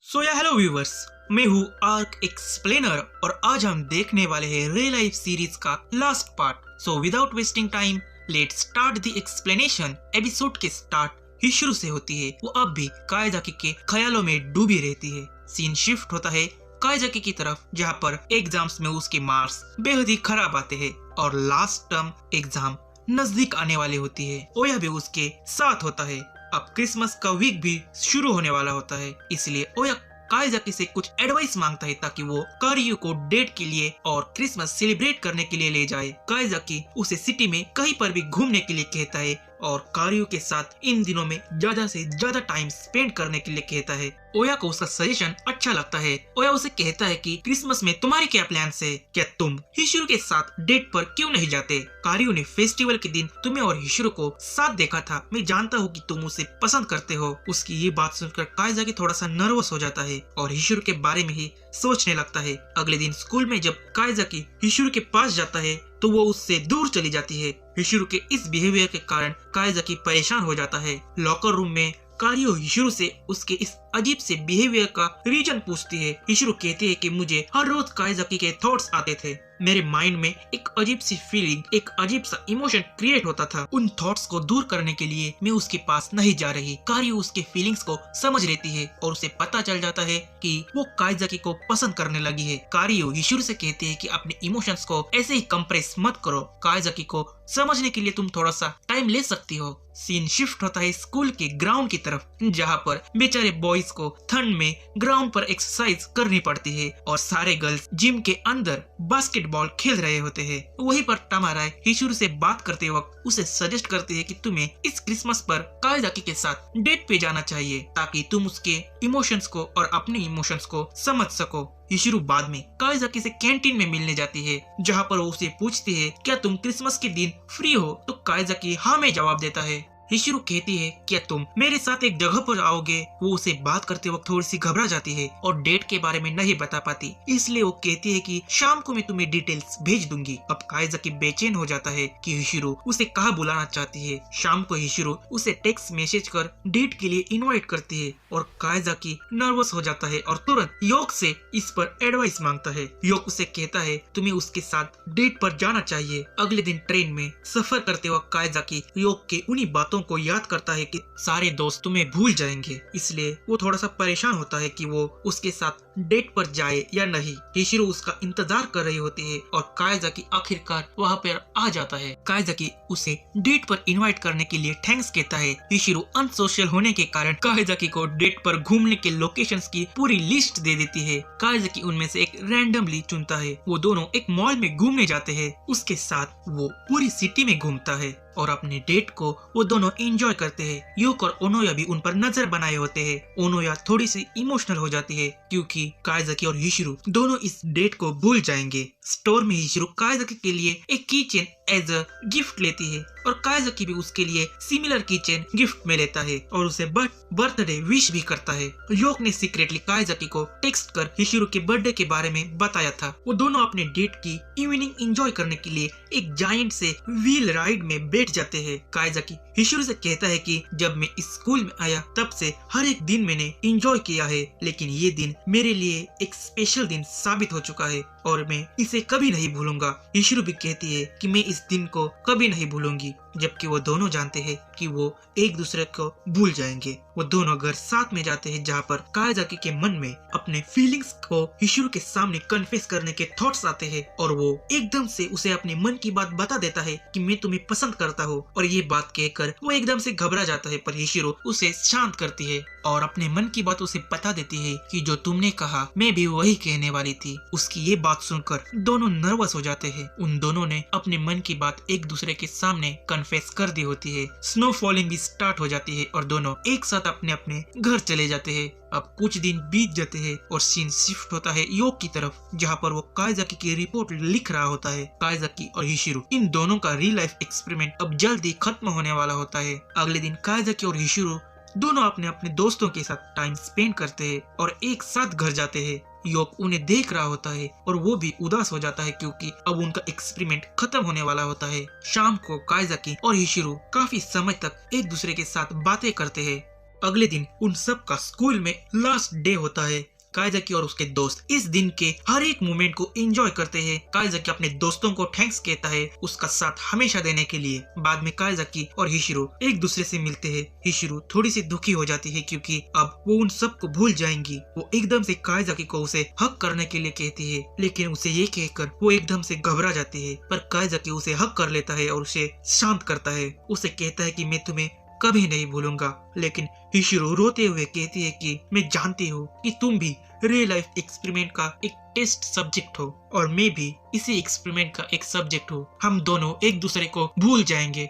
Hello viewers, मैं हूँ arc explainer और आज हम देखने वाले हैं रियल लाइफ सीरीज का last part. Without wasting time let's start the explanation. Episode के स्टार्ट हिशरू से होती है। वो अब भी कायजाकी के ख्यालों में डूबी रहती है। सीन शिफ्ट होता है कायजाकी की तरफ, जहाँ पर एग्जाम्स में उसके मार्क्स बेहद ही खराब आते हैं और लास्ट टर्म एग्जाम नजदीक आने वाली होती है। ओया भी उसके साथ होता है। अब क्रिसमस का वीक भी शुरू होने वाला होता है, इसलिए ओया कायजाकी से कुछ एडवाइस मांगता है ताकि वो कारियो को डेट के लिए और क्रिसमस सेलिब्रेट करने के लिए ले जाए। कायजाकी उसे सिटी में कहीं पर भी घूमने के लिए कहता है और कारियो के साथ इन दिनों में ज्यादा से ज्यादा टाइम स्पेंड करने के लिए कहता है। ओया को उसका सजेशन अच्छा लगता है। ओया उसे कहता है कि क्रिसमस में तुम्हारे क्या प्लान्स है? क्या तुम हिशरू के साथ डेट पर क्यों नहीं जाते? कारियो ने फेस्टिवल के दिन तुम्हें और हिशरू को साथ देखा था। मैं जानता हूँ कि तुम उसे पसंद करते हो। उसकी ये बात सुनकर कायजाकी थोड़ा सा नर्वस हो जाता है और हिशरू के बारे में ही सोचने लगता है। अगले दिन स्कूल में जब कायजाकी हिशरू के पास जाता है तो वो उससे दूर चली जाती है। हिशरू के इस बिहेवियर के कारण कायजाकी परेशान हो जाता है। लॉकर रूम में कारियो हिशरू से उसके इस अजीब से बिहेवियर का रीजन पूछती है। हिशरू कहती है कि मुझे हर रोज कायजाकी के थॉट्स आते थे। मेरे माइंड में एक अजीब सी फीलिंग, एक अजीब सा इमोशन क्रिएट होता था। उन थॉट्स को दूर करने के लिए मैं उसके पास नहीं जा रही। कारियो उसके फीलिंग्स को समझ लेती है और उसे पता चल जाता है कि वो कायजाकी को पसंद करने लगी है। कारियो हिशरू से कहती है कि अपने इमोशंस को ऐसे ही कंप्रेस मत करो। कायजाकी को समझने के लिए तुम थोड़ा सा टाइम ले सकती हो। सीन शिफ्ट होता है स्कूल के ग्राउंड की तरफ, जहाँ पर बेचारे बॉयज को ठंड में ग्राउंड पर एक्सरसाइज करनी पड़ती है और सारे गर्ल्स जिम के अंदर बास्केटबॉल खेल रहे होते हैं। वहीं पर तमारा हिशरू से बात करते वक्त उसे सजेस्ट करती है कि तुम्हें इस क्रिसमस पर कायजाकी के साथ डेट पे जाना चाहिए ताकि तुम उसके इमोशंस को और अपने इमोशंस को समझ सको। हिशरू बाद में कायजाकी से कैंटीन में मिलने जाती है, जहाँ पर वो उसे पूछती है क्या तुम क्रिसमस के दिन फ्री हो? तो कायजाकी हाँ में जवाब देता है। हिशरू कहती है क्या तुम मेरे साथ एक जगह पर आओगे? वो उसे बात करते वक्त थोड़ी सी घबरा जाती है और डेट के बारे में नहीं बता पाती, इसलिए वो कहती है कि शाम को मैं तुम्हें डिटेल्स भेज दूंगी। अब कायजाकी बेचैन हो जाता है कि हिशरू उसे कहाँ बुलाना चाहती है। शाम को हिशरू उसे टेक्स्ट मैसेज कर डेट के लिए इनवाइट करती है और कायजाकी नर्वस हो जाता है और तुरंत योक से इस पर एडवाइस मांगता है। योक उसे कहता है तुम्हें उसके साथ डेट पर जाना चाहिए। अगले दिन ट्रेन में सफर करते वक्त कायजाकी योक के उन्हीं बातों को याद करता है कि सारे दोस्त तुम्हें भूल जाएंगे, इसलिए वो थोड़ा सा परेशान होता है कि वो उसके साथ डेट पर जाए या नहीं। हिशरू उसका इंतजार कर रही होती है और कायजाकी आखिरकार वहाँ पर आ जाता है। कायजाकी उसे डेट पर इनवाइट करने के लिए थैंक्स कहता है। हिशरू अनसोशल होने के कारण कायजाकी को डेट पर घूमने के लोकेशंस की पूरी लिस्ट दे देती है। कायजाकी उनमें से एक रैंडमली चुनता है। वो दोनों एक मॉल में घूमने जाते हैं। उसके साथ वो पूरी सिटी में घूमता है और अपने डेट को वो दोनों एंजॉय करते हैं। यूक और ओनोया भी उन पर नजर बनाए होते हैं। ओनोया थोड़ी सी इमोशनल हो जाती है क्योंकि कायजाकी और हिशरू दोनों इस डेट को भूल जाएंगे। स्टोर में हिशरू कायजाकी के लिए एक कीचेन एज अ गिफ्ट लेती है और कायजाकी भी उसके लिए सिमिलर कीचेन गिफ्ट में लेता है और उसे बर्थडे विश भी करता है। योक ने सीक्रेटली कायजाकी को टेक्स्ट कर हिशरू के बर्थडे के बारे में बताया था। वो दोनों अपने डेट की इवनिंग एंजॉय करने के लिए एक जायंट से व्हील राइड में बैठ जाते हैं। कायजाकी हिशरू से कहता है कि जब मैं इस स्कूल में आया तब से हर एक दिन मैंने एंजॉय किया है, लेकिन ये दिन मेरे लिए एक स्पेशल दिन साबित हो चुका है और मैं इसे कभी नहीं भूलूंगा। हिशरू भी कहती है कि मैं इस दिन को कभी नहीं भूलूंगी, जबकि वो दोनों जानते हैं कि वो एक दूसरे को भूल जाएंगे। वो दोनों घर साथ में जाते हैं, जहाँ पर कायजाकी के मन में अपने फीलिंग्स को हिशरू के सामने कन्फेस करने के थॉट्स आते हैं और वो एकदम से उसे अपने मन की बात बता देता है कि मैं तुम्हें पसंद करता हूँ। और ये बात कहकर वो एकदम से घबरा जाता है, पर हिशरू उसे शांत करती है और अपने मन की बात उसे बता देती है कि जो तुमने कहा मैं भी वही कहने वाली थी। उसकी ये बात सुनकर दोनों नर्वस हो जाते हैं। उन दोनों ने अपने मन की बात एक दूसरे के सामने कन्फेस कर दी होती है। स्नो फॉलिंग भी स्टार्ट हो जाती है और दोनों एक साथ अपने अपने घर चले जाते हैं। अब कुछ दिन बीत जाते हैं और सीन शिफ्ट होता है योक की तरफ, जहाँ पर वो कायजाकी की रिपोर्ट लिख रहा होता है। कायजाकी और हिशरू इन दोनों का रियल लाइफ एक्सपेरिमेंट अब जल्द ही खत्म होने वाला होता है। अगले दिन कायजाकी और हिशरू दोनों अपने अपने दोस्तों के साथ टाइम स्पेंड करते हैं और एक साथ घर जाते हैं। योक उन्हें देख रहा होता है और वो भी उदास हो जाता है क्योंकि अब उनका एक्सपेरिमेंट खत्म होने वाला होता है। शाम को कायजाकी और हिशिरू काफी समय तक एक दूसरे के साथ बातें करते हैं अगले दिन उन सब का स्कूल में लास्ट डे होता है। काइजाकी और उसके दोस्त इस दिन के हर एक मोमेंट को एंजॉय करते हैं। काइजाकी अपने दोस्तों को थैंक्स कहता है उसका साथ हमेशा देने के लिए। बाद में काइजाकी और हिशिरो एक दूसरे से मिलते हैं। हिशिरो थोड़ी सी दुखी हो जाती है क्योंकि अब वो उन सब को भूल जाएंगी। वो एकदम से काइजाकी को उसे हक करने के लिए कहती है, लेकिन उसे ये कहकर वो एकदम से घबरा जाती है। पर काइजाकी उसे हक कर लेता है और उसे शांत करता है। उसे कहता है कि मैं तुम्हें कभी नहीं भूलूंगा। लेकिन हिशिरो रोते हुए कहती है कि मैं जानती हूँ कि तुम भी रियल लाइफ एक्सपेरिमेंट का एक टेस्ट सब्जेक्ट हो और मैं भी इसी एक्सपेरिमेंट का एक सब्जेक्ट हूँ। हम दोनों एक दूसरे को भूल जाएंगे।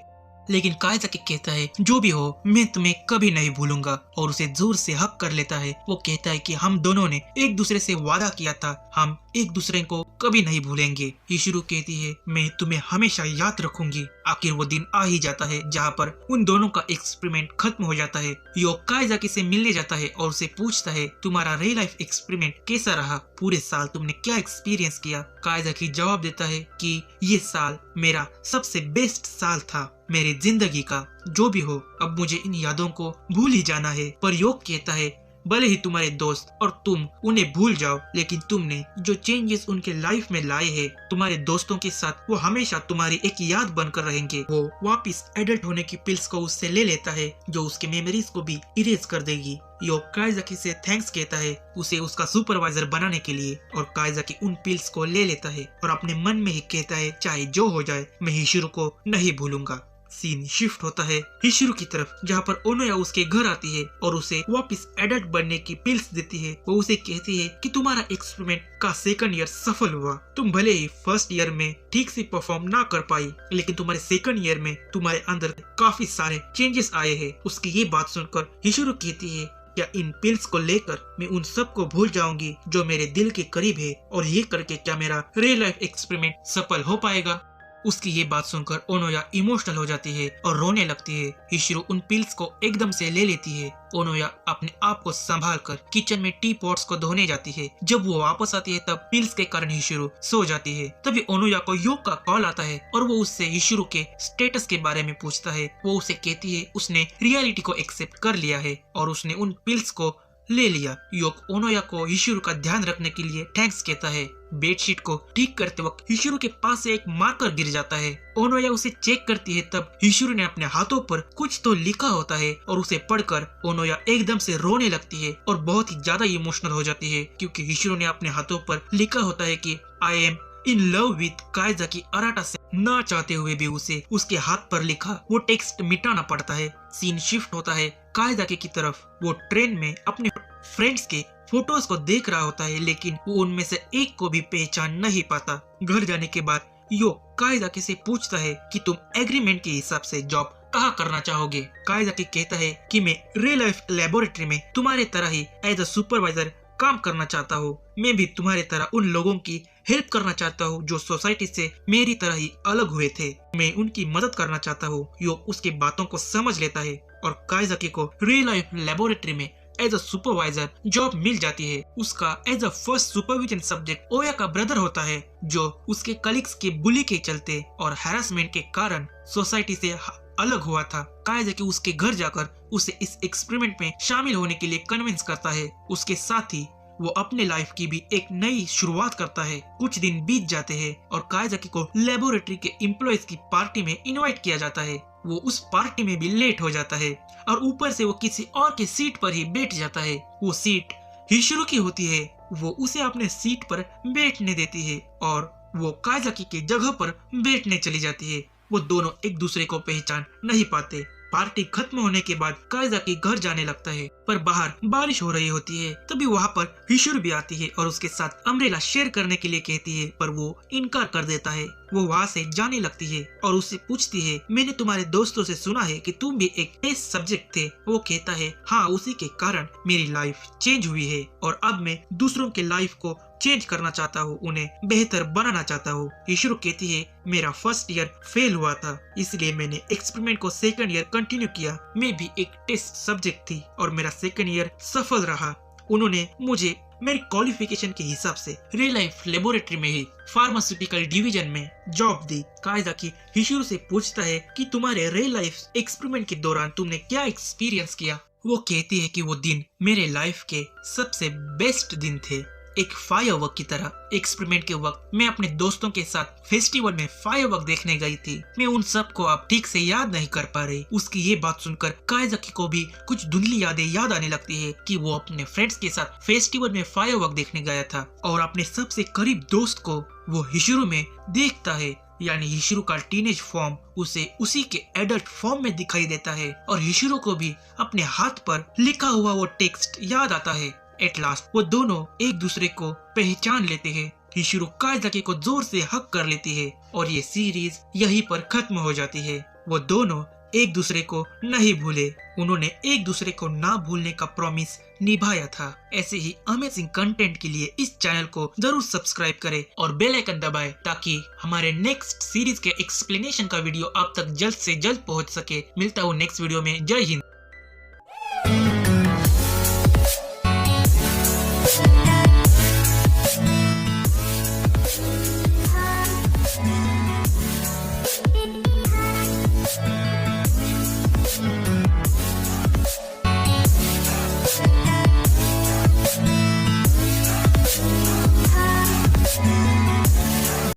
लेकिन काइजाकी कहता है जो भी हो मैं तुम्हें कभी नहीं भूलूंगा और उसे जोर से हक कर लेता है। वो कहता है कि हम दोनों ने एक दूसरे से वादा किया था, हम एक दूसरे को कभी नहीं भूलेंगे। हिशिरो कहती है मैं तुम्हें हमेशा याद रखूंगी। आखिर वो दिन आ ही जाता है जहाँ पर उन दोनों का एक्सपेरिमेंट खत्म हो जाता है। यो काइजाकी से मिलने जाता है और उसे पूछता है तुम्हारा रियल लाइफ एक्सपेरिमेंट कैसा रहा, पूरे साल तुमने क्या एक्सपीरियंस किया। काइजाकी जवाब देता है कि ये साल मेरा सबसे बेस्ट साल था मेरी जिंदगी का। जो भी हो अब मुझे इन यादों को भूल ही जाना है। पर योग कहता है भले ही तुम्हारे दोस्त और तुम उन्हें भूल जाओ, लेकिन तुमने जो चेंजेस उनके लाइफ में लाए हैं तुम्हारे दोस्तों के साथ वो हमेशा तुम्हारी एक याद बनकर रहेंगे। वो वापस एडल्ट होने की पिल्स को उससे ले लेता है जो उसके मेमोरीज को भी इरेज कर देगी। यो काइजाकी से थैंक्स कहता है उसे उसका सुपरवाइजर बनाने के लिए और काइजाकी उन पिल्स को ले लेता है और अपने मन में ही कहता है चाहे जो हो जाए मैं हिशिरो को नहीं भूलूंगा। सीन शिफ्ट होता है हिशिरो की तरफ जहाँ पर ओनोया उसके घर आती है और उसे वापस एडल्ट बनने की पिल्स देती है। वो उसे कहती है कि तुम्हारा एक्सपेरिमेंट का सेकंड ईयर सफल हुआ। तुम भले ही फर्स्ट ईयर में ठीक से परफॉर्म ना कर पाई, लेकिन तुम्हारे सेकंड ईयर में तुम्हारे अंदर काफी सारे चेंजेस आए हैं। उसकी ये बात सुनकर हिशिरो कहती है क्या इन पिल्स को लेकर मैं उन सब को भूल जाऊंगी जो मेरे दिल के करीब है, और ये करके क्या मेरा रियल लाइफ एक्सपेरिमेंट सफल हो पाएगा। उसकी ये बात सुनकर ओनोया इमोशनल हो जाती है और रोने लगती है। हिशिरो उन पिल्स को एकदम से ले लेती है। ओनोया अपने आप को संभाल कर किचन में टी पॉट्स को धोने जाती है। जब वो वापस आती है तब पिल्स के कारण हिशिरो सो जाती है। तभी ओनोया को योग का कॉल आता है और वो उससे हिशिरो के स्टेटस के बारे में पूछता है। वो उसे कहती है उसने रियलिटी को एक्सेप्ट कर लिया है और उसने उन पिल्स को ले लिया। योग ओनोया को हिशिरो का ध्यान रखने के लिए थैंक्स कहता है। बेडशीट को ठीक करते वक्त हिशिरो के पास से एक मार्कर गिर जाता है। ओनोया उसे चेक करती है तब हिशिरो ने अपने हाथों पर कुछ तो लिखा होता है और उसे पढ़कर ओनोया एकदम से रोने लगती है और बहुत ही ज्यादा इमोशनल हो जाती है क्योंकि हिशिरो ने अपने हाथों पर लिखा होता है कि I am in love with Kaizaki Arata से ना चाहते हुए भी उसे उसके हाथ पर लिखा वो टेक्स्ट मिटाना पड़ता है। सीन शिफ्ट होता है काइजाकी की तरफ। वो ट्रेन में अपने फ्रेंड्स के फोटोज को देख रहा होता है, लेकिन वो उनमें से एक को भी पहचान नहीं पाता। घर जाने के बाद यो काइजाकी से पूछता है कि तुम एग्रीमेंट के हिसाब से जॉब कहाँ करना चाहोगे। काइजाकी कहता है कि मैं रियल लाइफ लेबोरेटरी में तुम्हारे तरह ही एज अ सुपरवाइजर काम करना चाहता हूँ। मैं भी तुम्हारे तरह उन लोगों की हेल्प करना चाहता हूँ जो सोसाइटी से मेरी तरह ही अलग हुए थे। मैं उनकी मदद करना चाहता हूँ। यो उसकी बातों को समझ लेता है और काइजाकी को रियल लाइफ लेबोरेटरी में एज अ सुपरवाइजर जॉब मिल जाती है। उसका as a first supervision subject Oya का ब्रदर होता है जो उसके कलीग्स के बुली के चलते और हैरेसमेंट के कारण सोसाइटी से अलग हुआ था। काइजाकी उसके घर जाकर उसे इस एक्सपेरिमेंट में शामिल होने के लिए कन्विंस करता है। उसके साथ ही वो अपने लाइफ की भी एक नई शुरुआत करता है। कुछ दिन बीत जाते हैं और काइजाकी को लेबोरेटरी के एम्प्लॉयज की पार्टी में इनवाइट किया जाता है। वो उस पार्टी में भी लेट हो जाता है और ऊपर से वो किसी और की सीट पर ही बैठ जाता है। वो सीट हिशिरो की होती है। वो उसे अपने सीट पर बैठने देती है और वो काइजाकी की जगह पर बैठने चली जाती है। वो दोनों एक दूसरे को पहचान नहीं पाते। पार्टी खत्म होने के बाद काइजाकी घर जाने लगता है, पर बाहर बारिश हो रही होती है। तभी वहाँ पर हिशिरो भी आती है और उसके साथ अम्ब्रेला शेयर करने के लिए कहती है, पर वो इनकार कर देता है। वो वहाँ से जाने लगती है और उससे पूछती है मैंने तुम्हारे दोस्तों से सुना है कि तुम भी एक टेस्ट सब्जेक्ट थे। वो कहता है हाँ, उसी के कारण मेरी लाइफ चेंज हुई है और अब मैं दूसरों के लाइफ को चेंज करना चाहता हूँ, उन्हें बेहतर बनाना चाहता हूँ। हिशिरो कहती है मेरा फर्स्ट ईयर फेल हुआ था, इसलिए मैंने एक्सपेरिमेंट को सेकंड ईयर कंटिन्यू किया। मैं भी एक टेस्ट सब्जेक्ट थी और मेरा सेकंड ईयर सफल रहा। उन्होंने मुझे मेरी क्वालिफिकेशन के हिसाब से रियल लाइफ लेबोरेटरी में ही फार्मास्यूटिकल डिवीजन में जॉब दी। काइजाकी हिशिरो से पूछता है कि तुम्हारे रियल लाइफ एक्सपेरिमेंट के दौरान तुमने क्या एक्सपीरियंस किया। वो कहती है कि वो दिन मेरे लाइफ के सबसे बेस्ट दिन थे, एक फायरवर्क की तरह। एक्सपेरिमेंट के वक्त मैं अपने दोस्तों के साथ फेस्टिवल में फायरवर्क देखने गई थी। मैं उन सब को अब ठीक से याद नहीं कर पा रही। उसकी ये बात सुनकर कायजाकी को भी कुछ धुंधली यादें याद आने लगती है कि वो अपने फ्रेंड्स के साथ फेस्टिवल में फायरवर्क देखने गया था और अपने सबसे करीब दोस्त को वो हिशिरो में देखता है। यानी हिशिरो का टीनेज फॉर्म उसे उसी के एडल्ट फॉर्म में दिखाई देता है और हिशिरो को भी अपने हाथ पर लिखा हुआ वो टेक्स्ट याद आता है। एट लास्ट वो दोनों एक दूसरे को पहचान लेते हैं। हिशिरो कायजाकी को जोर से हक कर लेती है और ये सीरीज यहीं पर खत्म हो जाती है। वो दोनों एक दूसरे को नहीं भूले, उन्होंने एक दूसरे को ना भूलने का प्रॉमिस निभाया था। ऐसे ही अमेजिंग कंटेंट के लिए इस चैनल को जरूर सब्सक्राइब करें और बेल आइकन दबाएं ताकि हमारे नेक्स्ट सीरीज के एक्सप्लेनेशन का वीडियो आप तक जल्द से जल्द पहुंच सके। मिलता हूँ नेक्स्ट वीडियो में। जय हिंद।